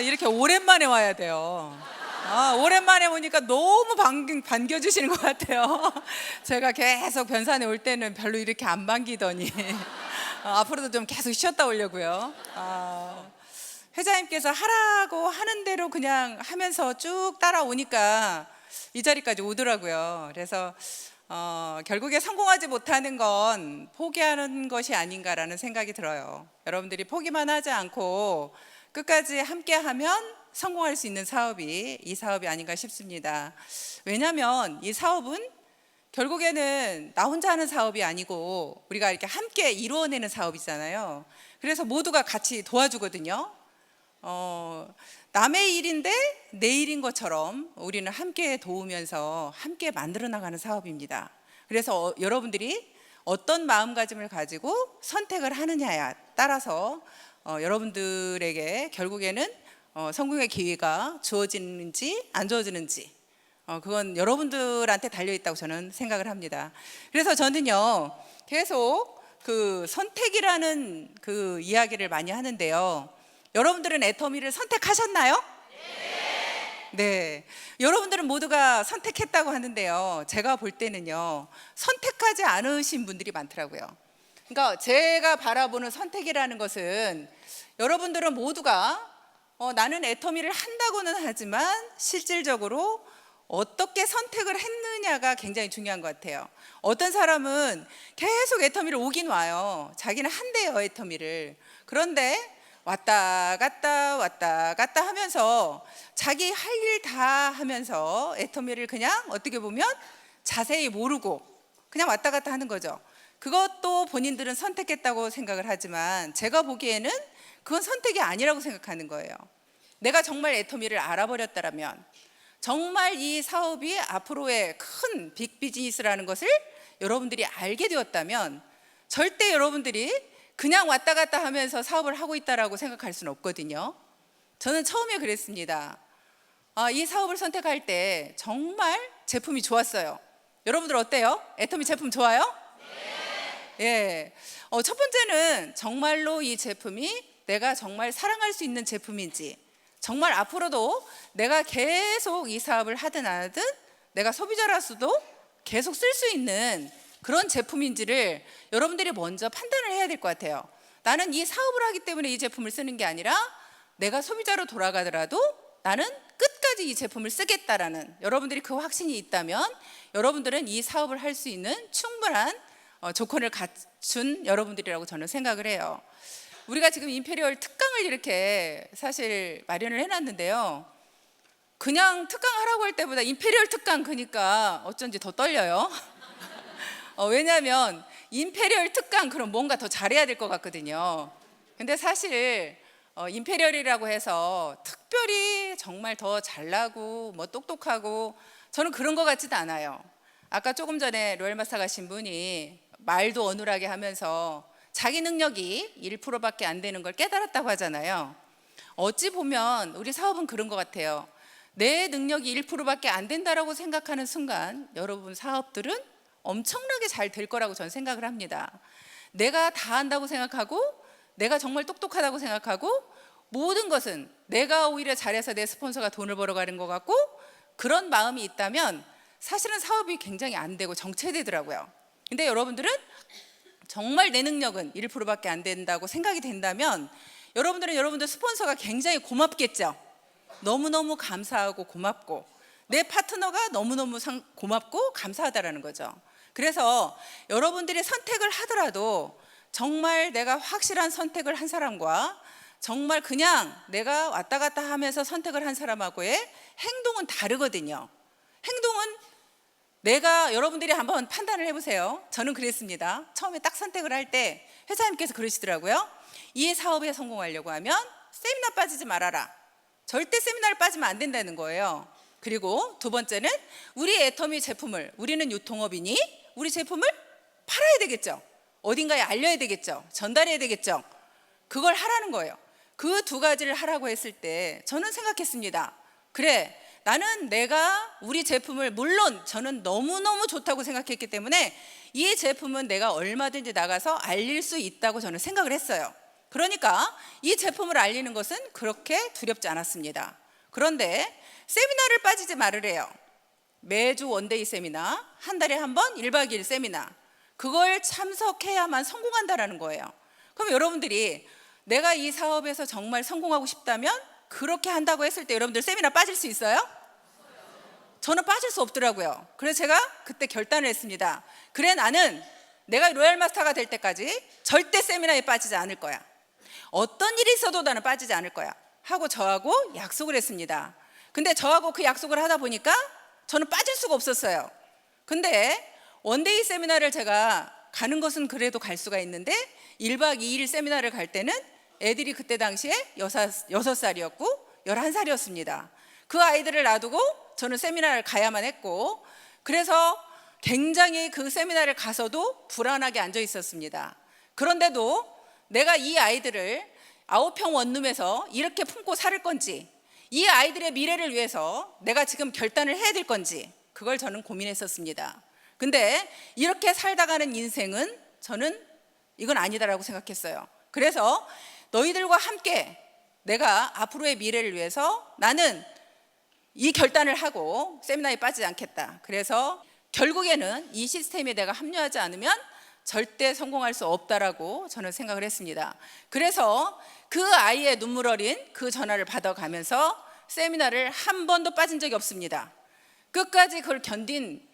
이렇게 오랜만에 와야 돼요. 오랜만에 오니까 너무 반겨주시는 것 같아요. 제가 계속 변산에 올 때는 별로 이렇게 안 반기더니 앞으로도 좀 계속 쉬었다 오려고요. 회장님께서 하라고 하는 대로 그냥 하면서 쭉 따라오니까 이 자리까지 오더라고요. 그래서 결국에 성공하지 못하는 건 포기하는 것이 아닌가라는 생각이 들어요. 여러분들이 포기만 하지 않고 끝까지 함께하면 성공할 수 있는 사업이 이 사업이 아닌가 싶습니다. 왜냐하면 이 사업은 결국에는 나 혼자 하는 사업이 아니고 우리가 이렇게 함께 이루어내는 사업이잖아요. 그래서 모두가 같이 도와주거든요. 남의 일인데 내 일인 것처럼 우리는 함께 도우면서 함께 만들어 나가는 사업입니다. 그래서 여러분들이 어떤 마음가짐을 가지고 선택을 하느냐에 따라서 여러분들에게 결국에는 성공의 기회가 주어지는지 안 주어지는지 그건 여러분들한테 달려있다고 저는 생각을 합니다. 그래서 저는요 계속 그 선택이라는 그 이야기를 많이 하는데요. 여러분들은 애터미를 선택하셨나요? 네. 여러분들은 모두가 선택했다고 하는데요. 제가 볼 때는요, 선택하지 않으신 분들이 많더라고요. 그러니까 제가 바라보는 선택이라는 것은 여러분들은 모두가 나는 애터미를 한다고는 하지만 실질적으로 어떻게 선택을 했느냐가 굉장히 중요한 것 같아요. 어떤 사람은 계속 애터미를 오긴 와요. 자기는 한대요, 애터미를. 그런데 왔다 갔다 하면서 자기 할 일 다 하면서 애터미를 그냥 어떻게 보면 자세히 모르고 그냥 왔다 갔다 하는 거죠. 그것도 본인들은 선택했다고 생각을 하지만 제가 보기에는 그건 선택이 아니라고 생각하는 거예요. 내가 정말 애터미를 알아버렸다면 정말 이 사업이 앞으로의 큰 빅비즈니스라는 것을 여러분들이 알게 되었다면 절대 여러분들이 그냥 왔다 갔다 하면서 사업을 하고 있다라고 생각할 수는 없거든요. 저는 처음에 그랬습니다. 이 사업을 선택할 때 정말 제품이 좋았어요. 여러분들 어때요? 애터미 제품 좋아요? 네. 예. 첫 번째는 정말로 이 제품이 내가 정말 사랑할 수 있는 제품인지, 정말 앞으로도 내가 계속 이 사업을 하든 안 하든 내가 소비자로서도 계속 쓸 수 있는 그런 제품인지를 여러분들이 먼저 판단을 해야 될 것 같아요. 나는 이 사업을 하기 때문에 이 제품을 쓰는 게 아니라 내가 소비자로 돌아가더라도 나는 끝까지 이 제품을 쓰겠다라는 여러분들이 그 확신이 있다면 여러분들은 이 사업을 할 수 있는 충분한 조건을 갖춘 여러분들이라고 저는 생각을 해요. 우리가 지금 임페리얼 특강을 이렇게 사실 마련을 해놨는데요. 그냥 특강 하라고 할 때보다 임페리얼 특강 그러니까 어쩐지 더 떨려요. 왜냐하면 임페리얼 특강 그럼 뭔가 더 잘해야 될 것 같거든요. 근데 사실 임페리얼이라고 해서 특별히 정말 더 잘나고 뭐 똑똑하고 저는 그런 것 같지도 않아요. 아까 조금 전에 로얄마사 가신 분이 말도 어눌하게 하면서 자기 능력이 1%밖에 안 되는 걸 깨달았다고 하잖아요. 어찌 보면 우리 사업은 그런 것 같아요. 내 능력이 1%밖에 안 된다라고 생각하는 순간 여러분 사업들은 엄청나게 잘 될 거라고 저는 생각을 합니다. 내가 다 한다고 생각하고 내가 정말 똑똑하다고 생각하고 모든 것은 내가 오히려 잘해서 내 스폰서가 돈을 벌어가는 것 같고 그런 마음이 있다면 사실은 사업이 굉장히 안 되고 정체되더라고요. 근데 여러분들은 정말 내 능력은 1%밖에 안 된다고 생각이 된다면 여러분들은 여러분들 스폰서가 굉장히 고맙겠죠. 너무너무 감사하고 고맙고 내 파트너가 너무너무 고맙고 감사하다라는 거죠. 그래서 여러분들이 선택을 하더라도 정말 내가 확실한 선택을 한 사람과 정말 그냥 내가 왔다 갔다 하면서 선택을 한 사람하고의 행동은 다르거든요. 행동은 내가 여러분들이 한번 판단을 해보세요. 저는 그랬습니다. 처음에 딱 선택을 할 때 회사님께서 그러시더라고요. 이 사업에 성공하려고 하면 세미나 빠지지 말아라. 절대 세미나를 빠지면 안 된다는 거예요. 그리고 두 번째는 우리 애터미 제품을 우리는 유통업이니 우리 제품을 팔아야 되겠죠. 어딘가에 알려야 되겠죠. 전달해야 되겠죠. 그걸 하라는 거예요. 그 두 가지를 하라고 했을 때 저는 생각했습니다. 그래, 나는 내가 우리 제품을 물론 저는 너무너무 좋다고 생각했기 때문에 이 제품은 내가 얼마든지 나가서 알릴 수 있다고 저는 생각을 했어요. 그러니까 이 제품을 알리는 것은 그렇게 두렵지 않았습니다. 그런데 세미나를 빠지지 말으래요. 매주 원데이 세미나, 한 달에 한 번 1박 2일 세미나, 그걸 참석해야만 성공한다라는 거예요. 그럼 여러분들이 내가 이 사업에서 정말 성공하고 싶다면 그렇게 한다고 했을 때 여러분들 세미나 빠질 수 있어요? 저는 빠질 수 없더라고요. 그래서 제가 그때 결단을 했습니다. 그래, 나는 내가 로얄 마스터가 될 때까지 절대 세미나에 빠지지 않을 거야. 어떤 일이 있어도 나는 빠지지 않을 거야 하고 저하고 약속을 했습니다. 근데 저하고 그 약속을 하다 보니까 저는 빠질 수가 없었어요. 근데 원데이 세미나를 제가 가는 것은 그래도 갈 수가 있는데 1박 2일 세미나를 갈 때는 애들이 그때 당시에 6살이었고 11살이었습니다. 그 아이들을 놔두고 저는 세미나를 가야만 했고, 그래서 굉장히 그 세미나를 가서도 불안하게 앉아 있었습니다. 그런데도 내가 이 아이들을 9평 원룸에서 이렇게 품고 살 건지, 이 아이들의 미래를 위해서 내가 지금 결단을 해야 될 건지, 그걸 저는 고민했었습니다. 근데 이렇게 살다가는 인생은 저는 이건 아니다라고 생각했어요. 그래서 너희들과 함께 내가 앞으로의 미래를 위해서 나는 이 결단을 하고 세미나에 빠지지 않겠다. 그래서 결국에는 이 시스템에 내가 합류하지 않으면 절대 성공할 수 없다라고 저는 생각을 했습니다. 그래서 그 아이의 눈물 어린 그 전화를 받아가면서 세미나를 한 번도 빠진 적이 없습니다. 끝까지 그걸 견딘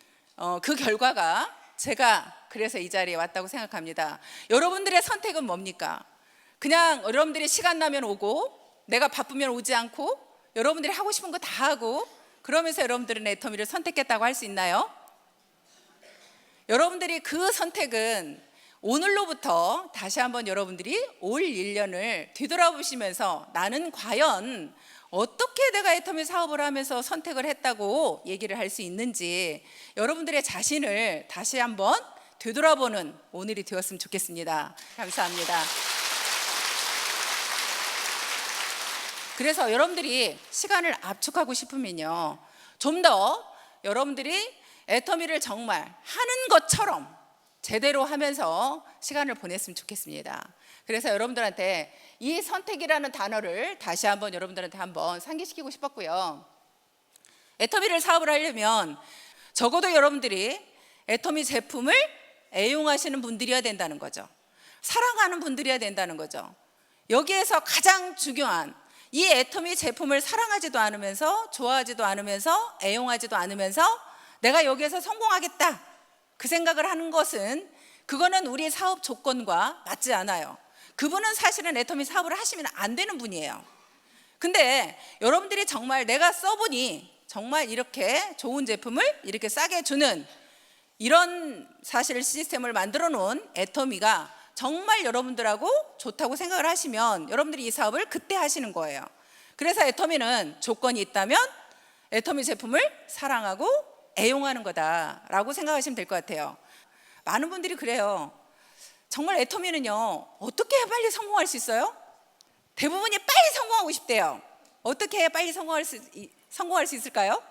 그 결과가 제가 그래서 이 자리에 왔다고 생각합니다. 여러분들의 선택은 뭡니까? 그냥 여러분들이 시간 나면 오고 내가 바쁘면 오지 않고 여러분들이 하고 싶은 거 다 하고 그러면서 여러분들은 애터미를 선택했다고 할 수 있나요? 여러분들이 그 선택은 오늘로부터 다시 한번 여러분들이 올 1년을 뒤돌아보시면서 나는 과연 어떻게 내가 애터미 사업을 하면서 선택을 했다고 얘기를 할 수 있는지 여러분들의 자신을 다시 한번 되돌아보는 오늘이 되었으면 좋겠습니다. 감사합니다. 그래서 여러분들이 시간을 압축하고 싶으면요, 좀 더 여러분들이 애터미를 정말 하는 것처럼 제대로 하면서 시간을 보냈으면 좋겠습니다. 그래서 여러분들한테 이 선택이라는 단어를 다시 한번 여러분들한테 한번 상기시키고 싶었고요. 애터미를 사업을 하려면 적어도 여러분들이 애터미 제품을 애용하시는 분들이어야 된다는 거죠. 사랑하는 분들이어야 된다는 거죠. 여기에서 가장 중요한 이 애터미 제품을 사랑하지도 않으면서 좋아하지도 않으면서 애용하지도 않으면서 내가 여기에서 성공하겠다 그 생각을 하는 것은 그거는 우리의 사업 조건과 맞지 않아요. 그분은 사실은 애터미 사업을 하시면 안 되는 분이에요. 근데 여러분들이 정말 내가 써보니 정말 이렇게 좋은 제품을 이렇게 싸게 주는 이런 사실 시스템을 만들어 놓은 애터미가 정말 여러분들하고 좋다고 생각을 하시면 여러분들이 이 사업을 그때 하시는 거예요. 그래서 애터미는 조건이 있다면 애터미 제품을 사랑하고 애용하는 거다라고 생각하시면 될 것 같아요. 많은 분들이 그래요. 정말 애터미는요, 어떻게 해야 빨리 성공할 수 있어요? 대부분이 빨리 성공하고 싶대요. 어떻게 해야 빨리 성공할 수 있을까요?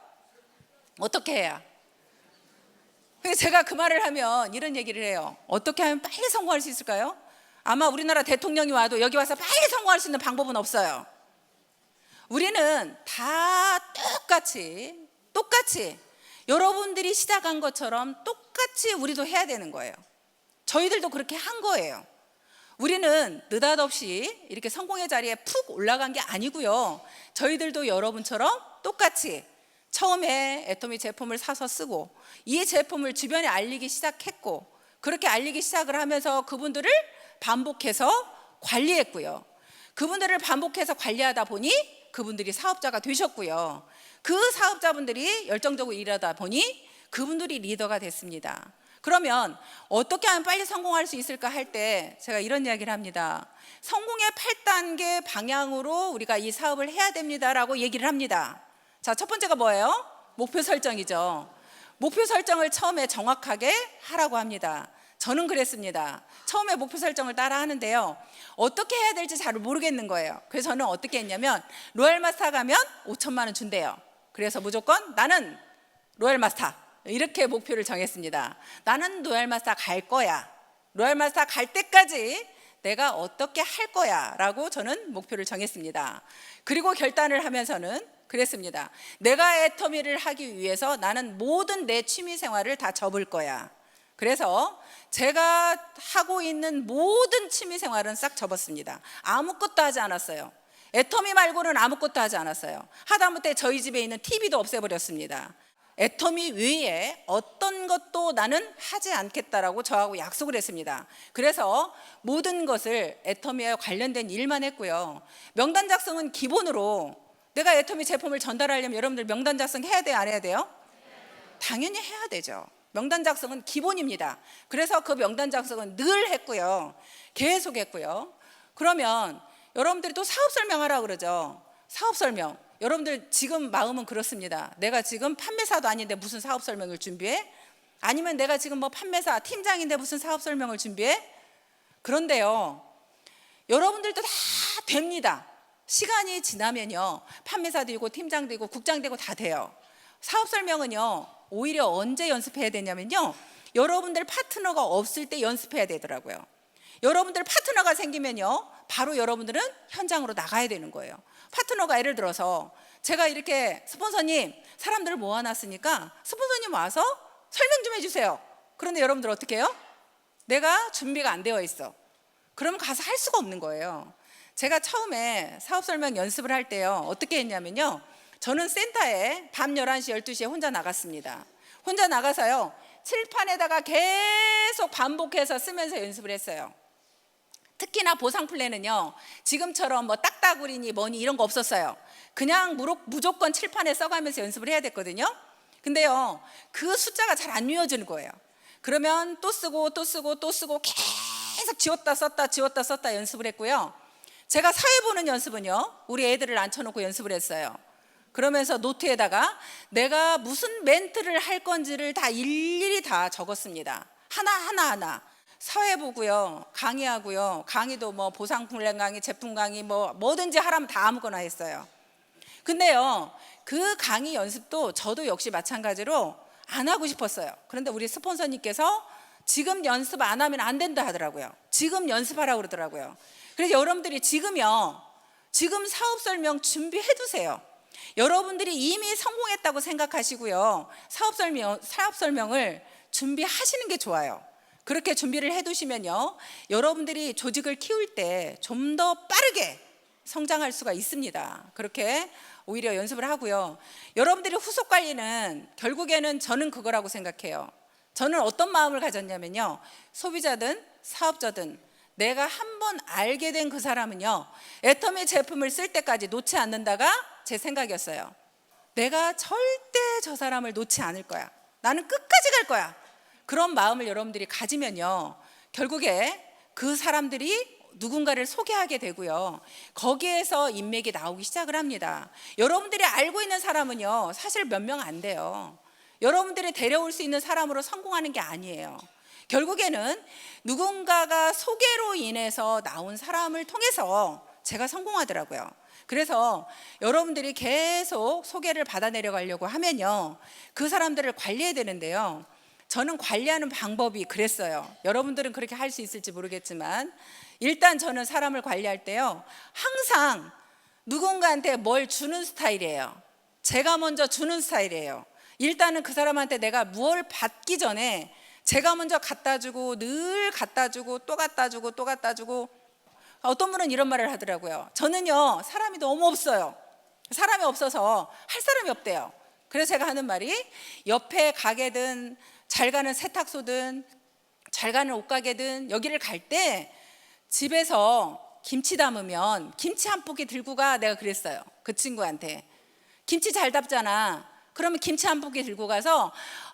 어떻게 해야? 그래서 제가 그 말을 하면 이런 얘기를 해요. 어떻게 하면 빨리 성공할 수 있을까요? 아마 우리나라 대통령이 와도 여기 와서 빨리 성공할 수 있는 방법은 없어요. 우리는 다 똑같이 여러분들이 시작한 것처럼 똑같이 우리도 해야 되는 거예요. 저희들도 그렇게 한 거예요. 우리는 느닷없이 이렇게 성공의 자리에 푹 올라간 게 아니고요. 저희들도 여러분처럼 똑같이 처음에 애터미 제품을 사서 쓰고 이 제품을 주변에 알리기 시작했고 그렇게 알리기 시작을 하면서 그분들을 반복해서 관리했고요. 그분들을 반복해서 관리하다 보니 그분들이 사업자가 되셨고요. 그 사업자분들이 열정적으로 일하다 보니 그분들이 리더가 됐습니다. 그러면 어떻게 하면 빨리 성공할 수 있을까 할 때 제가 이런 이야기를 합니다. 성공의 8단계 방향으로 우리가 이 사업을 해야 됩니다라고 얘기를 합니다. 자, 첫 번째가 뭐예요? 목표 설정이죠. 목표 설정을 처음에 정확하게 하라고 합니다. 저는 그랬습니다. 처음에 목표 설정을 따라 하는데요, 어떻게 해야 될지 잘 모르겠는 거예요. 그래서 저는 어떻게 했냐면 로얄 마스터 가면 5천만 원 준대요. 그래서 무조건 나는 로얄 마스터 이렇게 목표를 정했습니다. 나는 로얄 마스터 갈 거야. 로얄 마스터 갈 때까지 내가 어떻게 할 거야 라고 저는 목표를 정했습니다. 그리고 결단을 하면서는 그랬습니다. 내가 애터미를 하기 위해서 나는 모든 내 취미 생활을 다 접을 거야. 그래서 제가 하고 있는 모든 취미 생활은 싹 접었습니다. 아무것도 하지 않았어요. 애터미 말고는 아무것도 하지 않았어요. 하다못해 저희 집에 있는 TV도 없애버렸습니다. 애터미 외에 어떤 것도 나는 하지 않겠다라고 저하고 약속을 했습니다. 그래서 모든 것을 애터미와 관련된 일만 했고요. 명단 작성은 기본으로 내가 애터미 제품을 전달하려면 여러분들 명단 작성 해야 돼요, 안 해야 돼요? 당연히 해야 되죠. 명단 작성은 기본입니다. 그래서 그 명단 작성은 늘 했고요. 계속 했고요. 그러면 여러분들이 또 사업 설명하라고 그러죠. 사업 설명. 여러분들 지금 마음은 그렇습니다. 내가 지금 판매사도 아닌데 무슨 사업 설명을 준비해? 아니면 내가 지금 뭐 판매사 팀장인데 무슨 사업 설명을 준비해? 그런데요, 여러분들도 다 됩니다. 시간이 지나면요, 판매사 되고 팀장 되고 국장 되고 다 돼요. 사업 설명은요, 오히려 언제 연습해야 되냐면요, 여러분들 파트너가 없을 때 연습해야 되더라고요. 여러분들 파트너가 생기면요, 바로 여러분들은 현장으로 나가야 되는 거예요. 파트너가 예를 들어서 제가 이렇게 스폰서님 사람들을 모아놨으니까 스폰서님 와서 설명 좀 해주세요. 그런데 여러분들 어떻게 해요? 내가 준비가 안 되어 있어. 그러면 가서 할 수가 없는 거예요. 제가 처음에 사업 설명 연습을 할 때요, 어떻게 했냐면요, 저는 센터에 밤 11시 12시에 혼자 나갔습니다. 혼자 나가서요, 칠판에다가 계속 반복해서 쓰면서 연습을 했어요. 특히나 보상 플랜은요, 지금처럼 뭐 딱따구리니 뭐니 이런 거 없었어요. 그냥 무조건 칠판에 써가면서 연습을 해야 됐거든요. 근데요, 그 숫자가 잘 안 외워지는 거예요. 그러면 또 쓰고 또 쓰고 또 쓰고 계속 지웠다 썼다 연습을 했고요. 제가 사회 보는 연습은요, 우리 애들을 앉혀놓고 연습을 했어요. 그러면서 노트에다가 내가 무슨 멘트를 할 건지를 다 일일이 다 적었습니다. 하나 사회 보고요, 강의하고요, 강의도 뭐 보상 플랜 강의, 제품 강의 뭐든지 하라면 다 아무거나 했어요. 근데요, 그 강의 연습도 저도 역시 마찬가지로 안 하고 싶었어요. 그런데 우리 스폰서님께서 지금 연습 안 하면 안 된다 하더라고요. 지금 연습하라고 그러더라고요. 그래서 여러분들이 지금요, 지금 사업 설명 준비해 두세요. 여러분들이 이미 성공했다고 생각하시고요, 사업 설명을 준비하시는 게 좋아요. 그렇게 준비를 해 두시면요, 여러분들이 조직을 키울 때 좀 더 빠르게 성장할 수가 있습니다. 그렇게 오히려 연습을 하고요. 여러분들이 후속 관리는 결국에는 저는 그거라고 생각해요. 저는 어떤 마음을 가졌냐면요, 소비자든 사업자든 내가 한번 알게 된 그 사람은요, 애터미 제품을 쓸 때까지 놓지 않는다가 제 생각이었어요. 내가 절대 저 사람을 놓지 않을 거야. 나는 끝까지 갈 거야. 그런 마음을 여러분들이 가지면요, 결국에 그 사람들이 누군가를 소개하게 되고요, 거기에서 인맥이 나오기 시작을 합니다. 여러분들이 알고 있는 사람은요, 사실 몇 명 안 돼요. 여러분들이 데려올 수 있는 사람으로 성공하는 게 아니에요. 결국에는 누군가가 소개로 인해서 나온 사람을 통해서 제가 성공하더라고요. 그래서 여러분들이 계속 소개를 받아 내려가려고 하면요, 그 사람들을 관리해야 되는데요, 저는 관리하는 방법이 그랬어요. 여러분들은 그렇게 할 수 있을지 모르겠지만, 일단 저는 사람을 관리할 때요, 항상 누군가한테 뭘 주는 스타일이에요. 제가 먼저 주는 스타일이에요. 일단은 그 사람한테 내가 무엇을 받기 전에 제가 먼저 갖다 주고, 늘 갖다 주고, 또 갖다 주고, 또 갖다 주고. 어떤 분은 이런 말을 하더라고요. 저는요, 사람이 너무 없어요. 사람이 없어서 할 사람이 없대요. 그래서 제가 하는 말이, 옆에 가게든 잘 가는 세탁소든 잘 가는 옷가게든 여기를 갈 때 집에서 김치 담으면 김치 한 포기 들고 가. 내가 그랬어요, 그 친구한테. 김치 잘 담잖아. 그러면 김치 한 포기 들고 가서,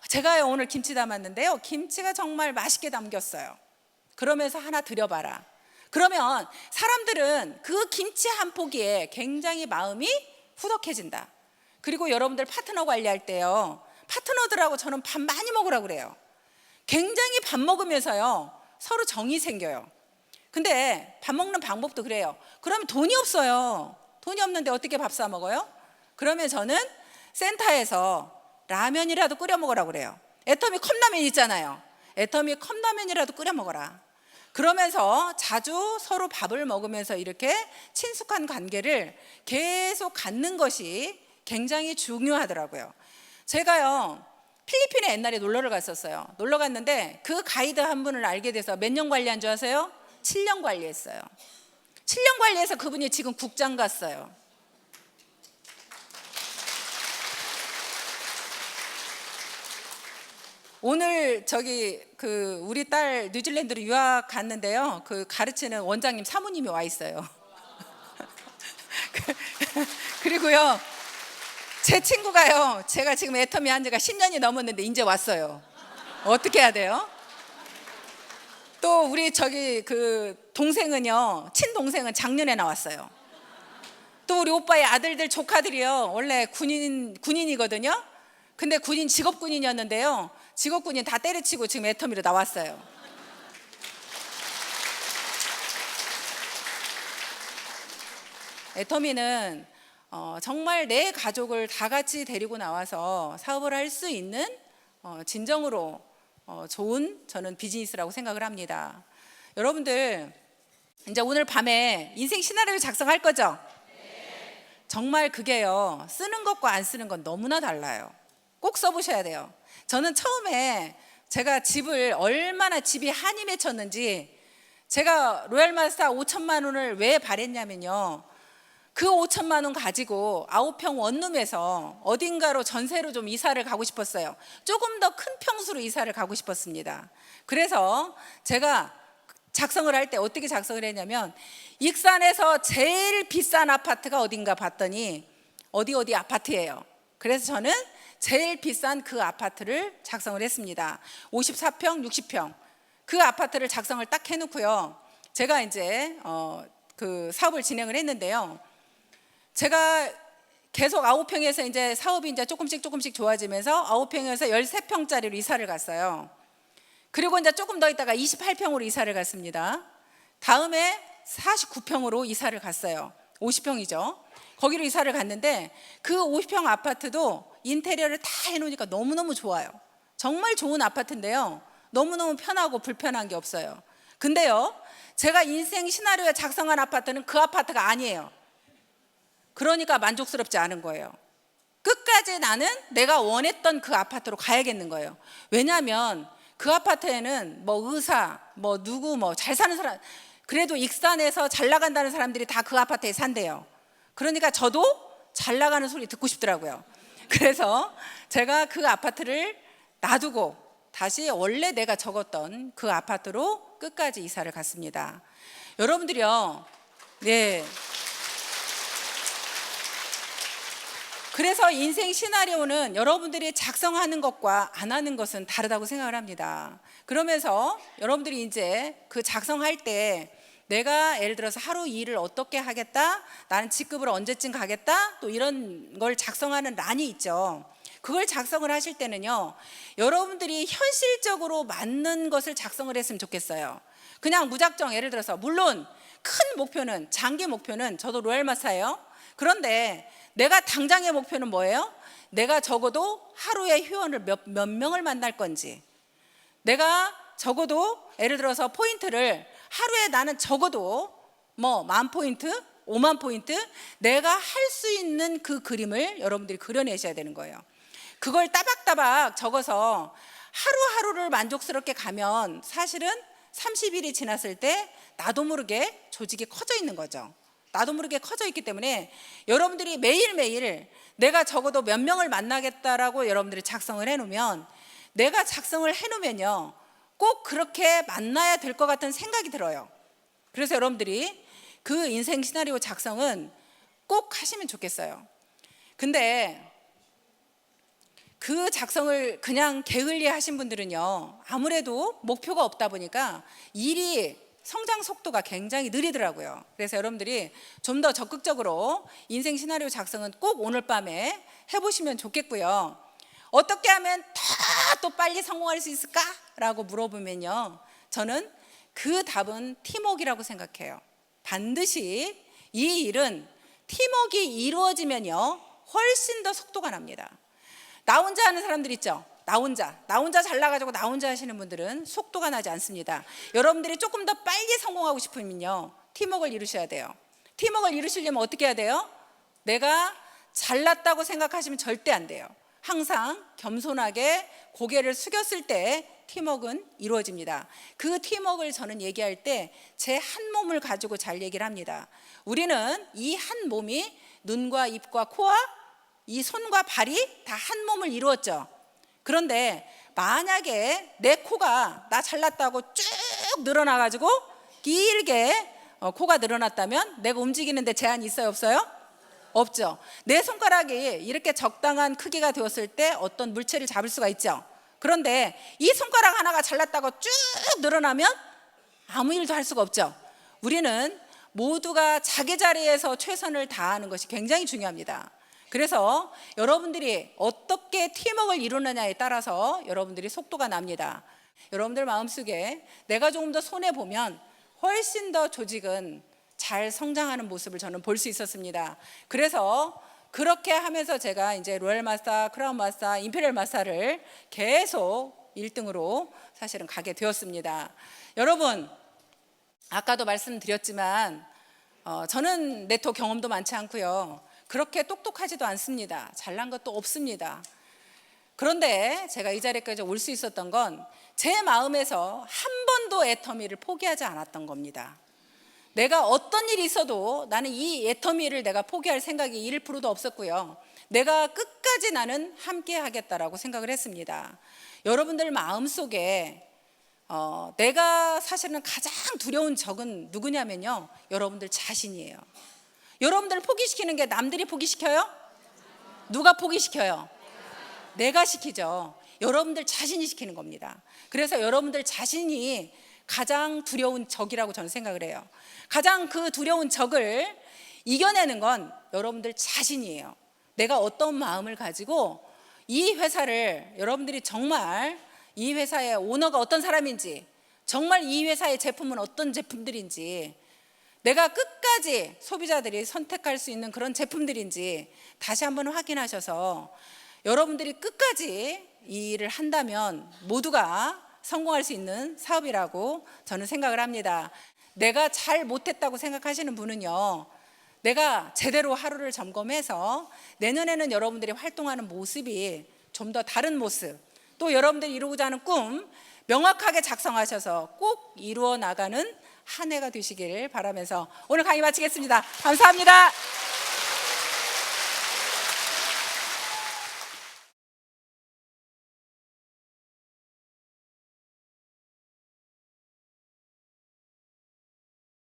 제가 오늘 김치 담았는데요, 김치가 정말 맛있게 담겼어요. 그러면서 하나 드려봐라. 그러면 사람들은 그 김치 한 포기에 굉장히 마음이 후덕해진다. 그리고 여러분들 파트너 관리할 때요, 파트너들하고 저는 밥 많이 먹으라고 그래요. 굉장히 밥 먹으면서요, 서로 정이 생겨요. 근데 밥 먹는 방법도 그래요. 그러면 돈이 없어요. 돈이 없는데 어떻게 밥 사 먹어요? 그러면 저는 센터에서 라면이라도 끓여 먹으라고 그래요. 애터미 컵라면 있잖아요. 애터미 컵라면이라도 끓여 먹어라. 그러면서 자주 서로 밥을 먹으면서 이렇게 친숙한 관계를 계속 갖는 것이 굉장히 중요하더라고요. 제가요, 필리핀에 옛날에 놀러를 갔었어요. 놀러 갔는데 그 가이드 한 분을 알게 돼서 몇 년 관리한 줄 아세요? 7년 관리했어요. 7년 관리해서 그분이 지금 국장 갔어요. 오늘 우리 딸 뉴질랜드로 유학 갔는데요. 그 가르치는 원장님 사모님이 와 있어요. 그리고요, 제 친구가요, 제가 지금 애터미 한 지가 10년이 넘었는데 이제 왔어요. 어떻게 해야 돼요? 또 우리 동생은요, 친동생은 작년에 나왔어요. 또 우리 오빠의 아들들 조카들이요, 원래 군인이거든요. 근데 직업군인이었는데요, 직업군인 다 때려치고 지금 애터미로 나왔어요. 애터미는 정말 내 가족을 다 같이 데리고 나와서 사업을 할 수 있는 진정으로 좋은 저는 비즈니스라고 생각을 합니다. 여러분들 이제 오늘 밤에 인생 시나리오 작성할 거죠? 정말 그게요, 쓰는 것과 안 쓰는 건 너무나 달라요. 꼭 써보셔야 돼요. 저는 처음에 제가 얼마나 집이 한이 맺혔는지, 제가 로얄마스터 5천만 원을 왜 바랬냐면요, 그 5천만 원 가지고 9평 원룸에서 어딘가로 전세로 좀 이사를 가고 싶었어요. 조금 더 큰 평수로 이사를 가고 싶었습니다. 그래서 제가 작성을 할 때 어떻게 작성을 했냐면, 익산에서 제일 비싼 아파트가 어딘가 봤더니 어디 아파트예요. 그래서 저는 제일 비싼 그 아파트를 작성을 했습니다. 54평, 60평 그 아파트를 작성을 딱 해놓고요, 제가 이제 그 사업을 진행을 했는데요, 제가 계속 9평에서 이제 사업이 이제 조금씩 좋아지면서 9평에서 13평짜리로 이사를 갔어요. 그리고 이제 조금 더 있다가 28평으로 이사를 갔습니다. 다음에 49평으로 이사를 갔어요. 50평이죠. 거기로 이사를 갔는데 그 50평 아파트도 인테리어를 다 해놓으니까 너무너무 좋아요. 정말 좋은 아파트인데요, 너무너무 편하고 불편한 게 없어요. 근데요, 제가 인생 시나리오에 작성한 아파트는 그 아파트가 아니에요. 그러니까 만족스럽지 않은 거예요. 끝까지 나는 내가 원했던 그 아파트로 가야겠는 거예요. 왜냐하면 그 아파트에는 뭐 의사, 뭐 누구, 뭐 잘 사는 사람, 그래도 익산에서 잘 나간다는 사람들이 다 그 아파트에 산대요. 그러니까 저도 잘 나가는 소리 듣고 싶더라고요. 그래서 제가 그 아파트를 놔두고 다시 원래 내가 적었던 그 아파트로 끝까지 이사를 갔습니다. 여러분들이요, 네. 그래서 인생 시나리오는 여러분들이 작성하는 것과 안 하는 것은 다르다고 생각을 합니다. 그러면서 여러분들이 이제 그 작성할 때 내가 예를 들어서 하루 일을 어떻게 하겠다, 나는 직급을 언제쯤 가겠다, 또 이런 걸 작성하는 란이 있죠. 그걸 작성을 하실 때는요, 여러분들이 현실적으로 맞는 것을 작성을 했으면 좋겠어요. 그냥 무작정, 예를 들어서 물론 큰 목표는, 장기 목표는 저도 로얄마스터예요. 그런데 내가 당장의 목표는 뭐예요? 내가 적어도 하루에 회원을 몇 명을 만날 건지, 내가 적어도 예를 들어서 포인트를 하루에 나는 적어도 뭐 10,000포인트, 50,000포인트 내가 할 수 있는 그 그림을 여러분들이 그려내셔야 되는 거예요. 그걸 따박따박 적어서 하루하루를 만족스럽게 가면 사실은 30일이 지났을 때 나도 모르게 조직이 커져 있는 거죠. 나도 모르게 커져 있기 때문에 여러분들이 매일매일 내가 적어도 몇 명을 만나겠다라고 여러분들이 작성을 해놓으면, 내가 작성을 해놓으면요, 꼭 그렇게 만나야 될 것 같은 생각이 들어요. 그래서 여러분들이 그 인생 시나리오 작성은 꼭 하시면 좋겠어요. 근데 그 작성을 그냥 게을리 하신 분들은요, 아무래도 목표가 없다 보니까 일이 성장 속도가 굉장히 느리더라고요. 그래서 여러분들이 좀 더 적극적으로 인생 시나리오 작성은 꼭 오늘 밤에 해보시면 좋겠고요. 어떻게 하면 더 빨리 성공할 수 있을까? 라고 물어보면요, 저는 그 답은 팀워크라고 생각해요. 반드시 이 일은 팀워크가 이루어지면요 훨씬 더 속도가 납니다. 나 혼자 하는 사람들 있죠. 나 혼자 잘나가지고 나 혼자 하시는 분들은 속도가 나지 않습니다. 여러분들이 조금 더 빨리 성공하고 싶으면요, 팀워크를 이루셔야 돼요. 팀워크를 이루시려면 어떻게 해야 돼요? 내가 잘났다고 생각하시면 절대 안 돼요. 항상 겸손하게 고개를 숙였을 때 팀워크는 이루어집니다. 그 팀워크를 저는 얘기할 때 제 한 몸을 가지고 잘 얘기를 합니다. 우리는 이 한 몸이 눈과 입과 코와 이 손과 발이 다 한 몸을 이루었죠. 그런데 만약에 내 코가 나 잘났다고 쭉 늘어나가지고 길게 코가 늘어났다면 내가 움직이는데 제한이 있어요, 없어요? 없죠. 내 손가락이 이렇게 적당한 크기가 되었을 때 어떤 물체를 잡을 수가 있죠. 그런데 이 손가락 하나가 잘났다고 쭉 늘어나면 아무 일도 할 수가 없죠. 우리는 모두가 자기 자리에서 최선을 다하는 것이 굉장히 중요합니다. 그래서 여러분들이 어떻게 팀워크를 이루느냐에 따라서 여러분들이 속도가 납니다. 여러분들 마음속에 내가 조금 더 손해보면 훨씬 더 조직은 잘 성장하는 모습을 저는 볼 수 있었습니다. 그래서 그렇게 하면서 제가 이제 로얄 마스터, 크라운 마스터, 임페리얼 마스터를 계속 1등으로 사실은 가게 되었습니다. 여러분, 아까도 말씀드렸지만 저는 네트워크 경험도 많지 않고요, 그렇게 똑똑하지도 않습니다. 잘난 것도 없습니다. 그런데 제가 이 자리까지 올 수 있었던 건 제 마음에서 한 번도 애터미를 포기하지 않았던 겁니다. 내가 어떤 일이 있어도 나는 이 애터미를 내가 포기할 생각이 1%도 없었고요, 내가 끝까지 나는 함께 하겠다라고 생각을 했습니다. 여러분들 마음속에 내가 사실은 가장 두려운 적은 누구냐면요, 여러분들 자신이에요. 여러분들 포기시키는 게 남들이 포기시켜요? 누가 포기시켜요? 내가 시키죠. 여러분들 자신이 시키는 겁니다. 그래서 여러분들 자신이 가장 두려운 적이라고 저는 생각을 해요. 가장 그 두려운 적을 이겨내는 건 여러분들 자신이에요. 내가 어떤 마음을 가지고 이 회사를, 여러분들이 정말 이 회사의 오너가 어떤 사람인지, 정말 이 회사의 제품은 어떤 제품들인지, 내가 끝까지 소비자들이 선택할 수 있는 그런 제품들인지 다시 한번 확인하셔서 여러분들이 끝까지 이 일을 한다면 모두가 성공할 수 있는 사업이라고 저는 생각을 합니다. 내가 잘 못했다고 생각하시는 분은요, 내가 제대로 하루를 점검해서 내년에는 여러분들이 활동하는 모습이 좀 더 다른 모습, 또 여러분들이 이루고자 하는 꿈 명확하게 작성하셔서 꼭 이루어 나가는 한 해가 되시길 바라면서 오늘 강의 마치겠습니다. 감사합니다.